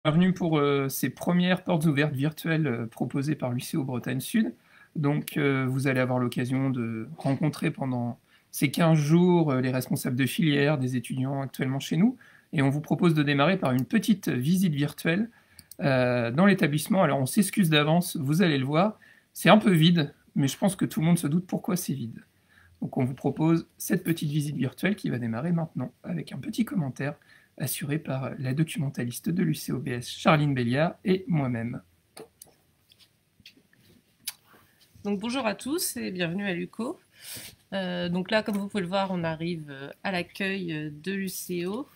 Bienvenue pour ces premières portes ouvertes virtuelles proposées par l'UCO Bretagne Sud. Donc, vous allez avoir l'occasion de rencontrer pendant ces 15 jours les responsables de filière, des étudiants actuellement chez nous. Et on vous propose de démarrer par une petite visite virtuelle dans l'établissement. Alors, on s'excuse d'avance, vous allez le voir. C'est un peu vide, mais je pense que tout le monde se doute pourquoi c'est vide. Donc on vous propose cette petite visite virtuelle qui va démarrer maintenant avec un petit commentaire assuré par la documentaliste de l'UCOBS Charline Béliard et moi-même. Donc bonjour à tous et bienvenue à l'UCO. Donc là, comme vous pouvez le voir, on arrive à l'accueil de l'UCO.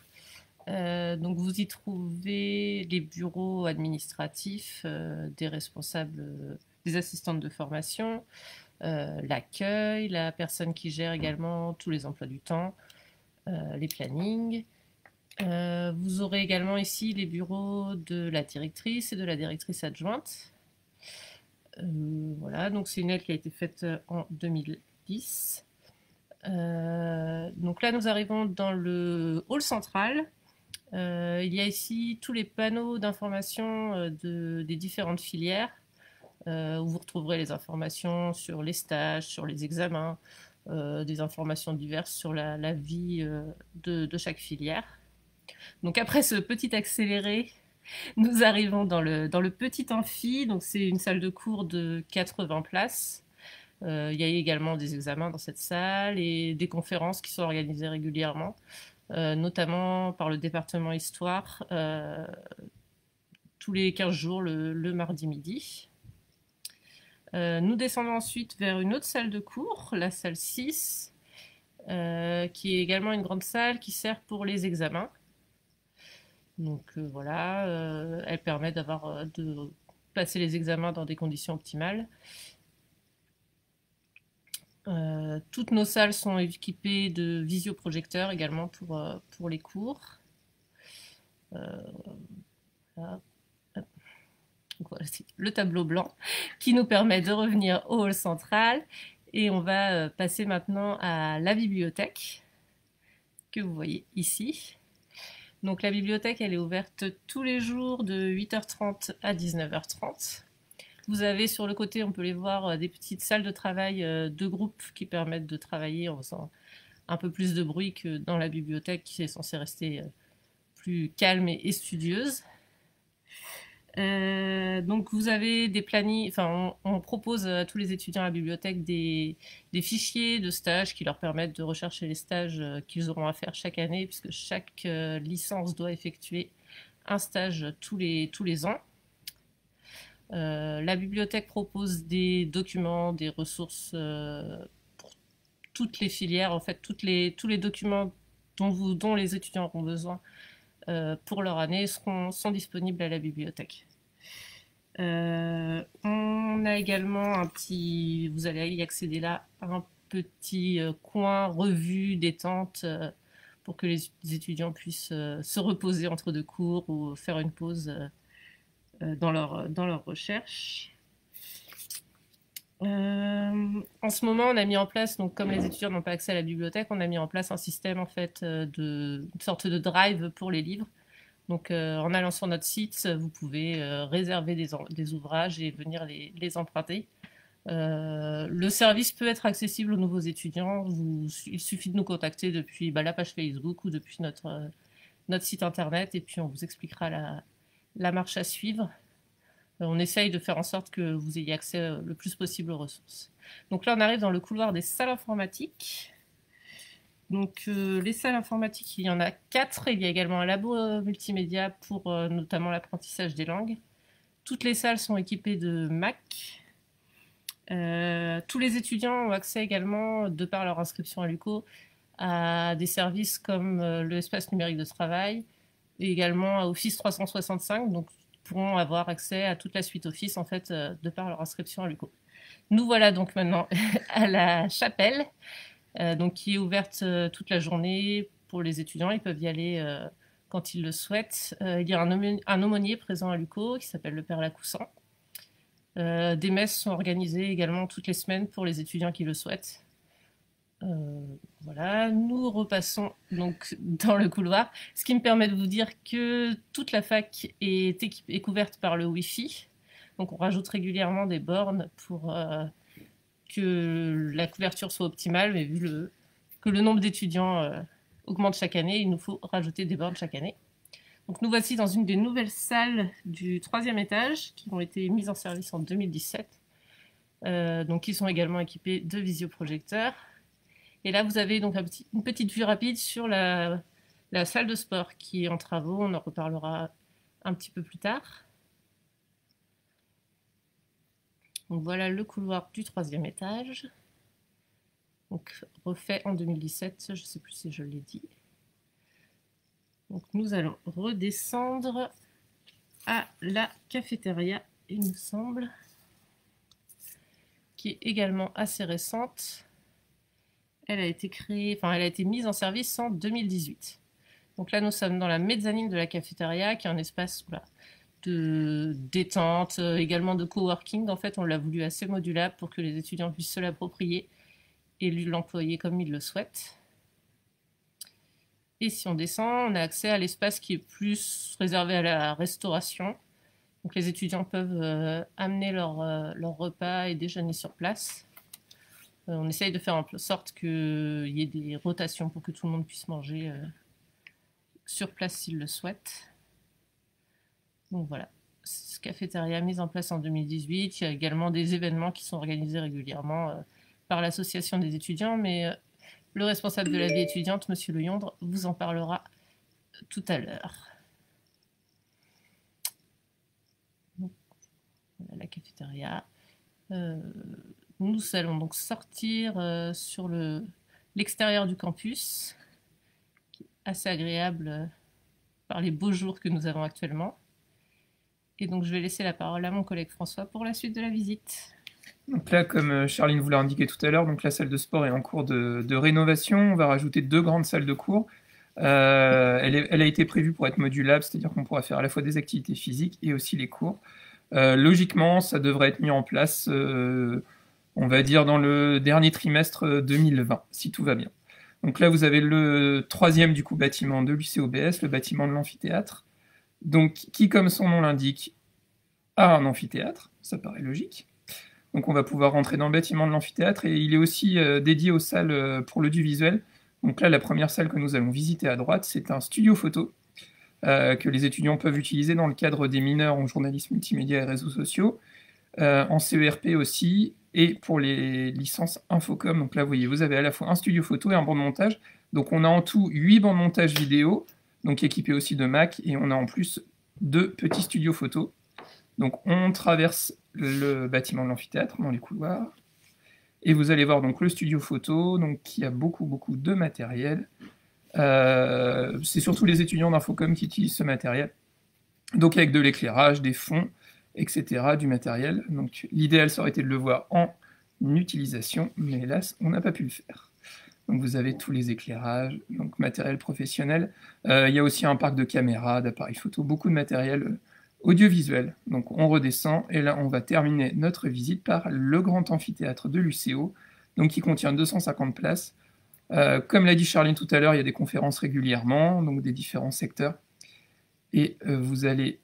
Donc vous y trouvez les bureaux administratifs des responsables, des assistantes de formation, l'accueil, la personne qui gère également tous les emplois du temps, les plannings. Vous aurez également ici les bureaux de la directrice et de la directrice adjointe. Voilà, donc c'est une aile qui a été faite en 2010. Donc là, nous arrivons dans le hall central. Il y a ici tous les panneaux d'information des différentes filières, où vous retrouverez les informations sur les stages, sur les examens, des informations diverses sur la vie de chaque filière. Donc après ce petit accéléré, nous arrivons dans le petit amphi, donc c'est une salle de cours de 80 places. Il y a également des examens dans cette salle et des conférences qui sont organisées régulièrement, notamment par le département Histoire, tous les 15 jours le mardi midi. Nous descendons ensuite vers une autre salle de cours, la salle 6, qui est également une grande salle qui sert pour les examens. Donc voilà, elle permet de passer les examens dans des conditions optimales. Toutes nos salles sont équipées de visioprojecteurs également pour les cours. Voilà. Donc voilà, c'est le tableau blanc qui nous permet de revenir au hall central. Et on va passer maintenant à la bibliothèque que vous voyez ici. Donc la bibliothèque, elle est ouverte tous les jours de 8h30 à 19h30. Vous avez sur le côté, on peut les voir, des petites salles de travail de groupe qui permettent de travailler en faisant un peu plus de bruit que dans la bibliothèque qui est censée rester plus calme et studieuse. Donc vous avez des plannings, enfin on propose à tous les étudiants à la bibliothèque des fichiers de stages qui leur permettent de rechercher les stages qu'ils auront à faire chaque année, puisque chaque licence doit effectuer un stage tous les ans. La bibliothèque propose des documents, des ressources pour toutes les filières, en fait tous les documents dont les étudiants auront besoin pour leur année sont disponibles à la bibliothèque. On a également vous allez y accéder là, un petit coin revue, détente, pour que les étudiants puissent se reposer entre deux cours ou faire une pause dans leur recherche. En ce moment, on a mis en place, donc comme les étudiants n'ont pas accès à la bibliothèque, on a mis en place un système en fait une sorte de drive pour les livres. Donc en allant sur notre site, vous pouvez réserver des ouvrages et venir les emprunter. Le service peut être accessible aux nouveaux étudiants. Il suffit de nous contacter depuis la page Facebook ou depuis notre site internet et puis on vous expliquera la marche à suivre. On essaye de faire en sorte que vous ayez accès le plus possible aux ressources. Donc là, on arrive dans le couloir des salles informatiques. Donc les salles informatiques, il y en a 4. Il y a également un labo multimédia pour notamment l'apprentissage des langues. Toutes les salles sont équipées de Mac. Tous les étudiants ont accès également, de par leur inscription à l'UCO, à des services comme l'espace numérique de travail et également à Office 365. Donc pourront avoir accès à toute la suite Office en fait de par leur inscription à l'UCO. Nous voilà donc maintenant à la chapelle, donc qui est ouverte toute la journée pour les étudiants. Ils peuvent y aller quand ils le souhaitent. Il y a un aumônier présent à l'UCO qui s'appelle le Père Lacoussan. Des messes sont organisées également toutes les semaines pour les étudiants qui le souhaitent. Voilà, nous repassons donc dans le couloir, ce qui me permet de vous dire que toute la fac est couverte par le Wi-Fi. Donc on rajoute régulièrement des bornes pour que la couverture soit optimale, mais que le nombre d'étudiants augmente chaque année, il nous faut rajouter des bornes chaque année. Donc nous voici dans une des nouvelles salles du 3e étage qui ont été mises en service en 2017. Donc qui sont également équipées de visioprojecteurs. Et là, vous avez donc une petite vue rapide sur la salle de sport qui est en travaux. On en reparlera un petit peu plus tard. Donc voilà le couloir du 3e étage. Donc refait en 2017, je ne sais plus si je l'ai dit. Donc nous allons redescendre à la cafétéria, il me semble, qui est également assez récente. Elle a été mise en service en 2018. Donc là, nous sommes dans la mezzanine de la cafétéria, qui est un espace de détente, également de coworking. En fait, on l'a voulu assez modulable pour que les étudiants puissent se l'approprier et l'employer comme ils le souhaitent. Et si on descend, on a accès à l'espace qui est plus réservé à la restauration. Donc les étudiants peuvent amener leur repas et déjeuner sur place. On essaye de faire en sorte qu'il y ait des rotations pour que tout le monde puisse manger sur place s'il le souhaite. Donc voilà, ce cafétéria mise en place en 2018. Il y a également des événements qui sont organisés régulièrement par l'association des étudiants, mais le responsable de la vie étudiante, Monsieur Le Yondre, vous en parlera tout à l'heure. Voilà la cafétéria. Nous allons donc sortir sur l'extérieur du campus, qui est assez agréable par les beaux jours que nous avons actuellement. Et donc je vais laisser la parole à mon collègue François pour la suite de la visite. Donc là, comme Charline vous l'a indiqué tout à l'heure, donc la salle de sport est en cours de rénovation. On va rajouter 2 grandes salles de cours. Elle a été prévue pour être modulable, c'est-à-dire qu'on pourra faire à la fois des activités physiques et aussi les cours. Logiquement, ça devrait être mis en place, on va dire, dans le dernier trimestre 2020, si tout va bien. Donc là, vous avez le 3e du coup bâtiment de l'UCOBS, le bâtiment de l'amphithéâtre, donc qui, comme son nom l'indique, a un amphithéâtre, ça paraît logique. Donc on va pouvoir rentrer dans le bâtiment de l'amphithéâtre et il est aussi dédié aux salles pour l'audiovisuel. Donc là, la première salle que nous allons visiter à droite, c'est un studio photo que les étudiants peuvent utiliser dans le cadre des mineurs en journalisme multimédia et réseaux sociaux, en CERP aussi, et pour les licences Infocom. Donc là, vous voyez, vous avez à la fois un studio photo et un banc de montage. Donc on a en tout 8 bancs de montage vidéo, donc équipés aussi de Mac, et on a en plus 2 petits studios photo. Donc on traverse le bâtiment de l'amphithéâtre dans les couloirs, et vous allez voir donc le studio photo, donc qui a beaucoup de matériel. C'est surtout les étudiants d'Infocom qui utilisent ce matériel, donc avec de l'éclairage, des fonds, etc., du matériel. Donc l'idéal ça aurait été de le voir en utilisation, mais hélas on n'a pas pu le faire. Donc vous avez tous les éclairages, donc matériel professionnel. Il y a aussi un parc de caméras, d'appareils photo, beaucoup de matériel audiovisuel. Donc on redescend et là on va terminer notre visite par le grand amphithéâtre de l'UCO, donc qui contient 250 places. Comme l'a dit Charline tout à l'heure, il y a des conférences régulièrement, donc des différents secteurs. Et vous allez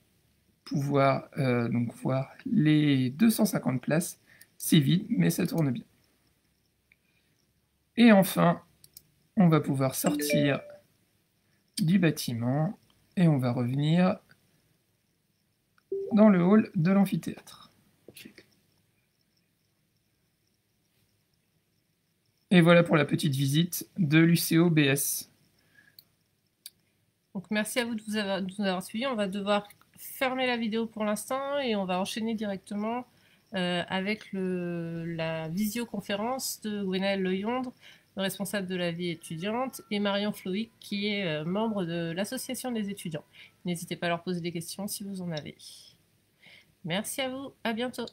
pouvoir donc voir les 250 places. C'est vide, mais ça tourne bien. Et enfin, on va pouvoir sortir du bâtiment et on va revenir dans le hall de l'amphithéâtre. Et voilà pour la petite visite de l'UCOBS. Donc merci à vous de nous avoir suivis. On va devoir fermer la vidéo pour l'instant et on va enchaîner directement avec la visioconférence de Gwenaël Le Yondre, le responsable de la vie étudiante, et Marion Floïc, qui est membre de l'association des étudiants. N'hésitez pas à leur poser des questions si vous en avez. Merci à vous, à bientôt.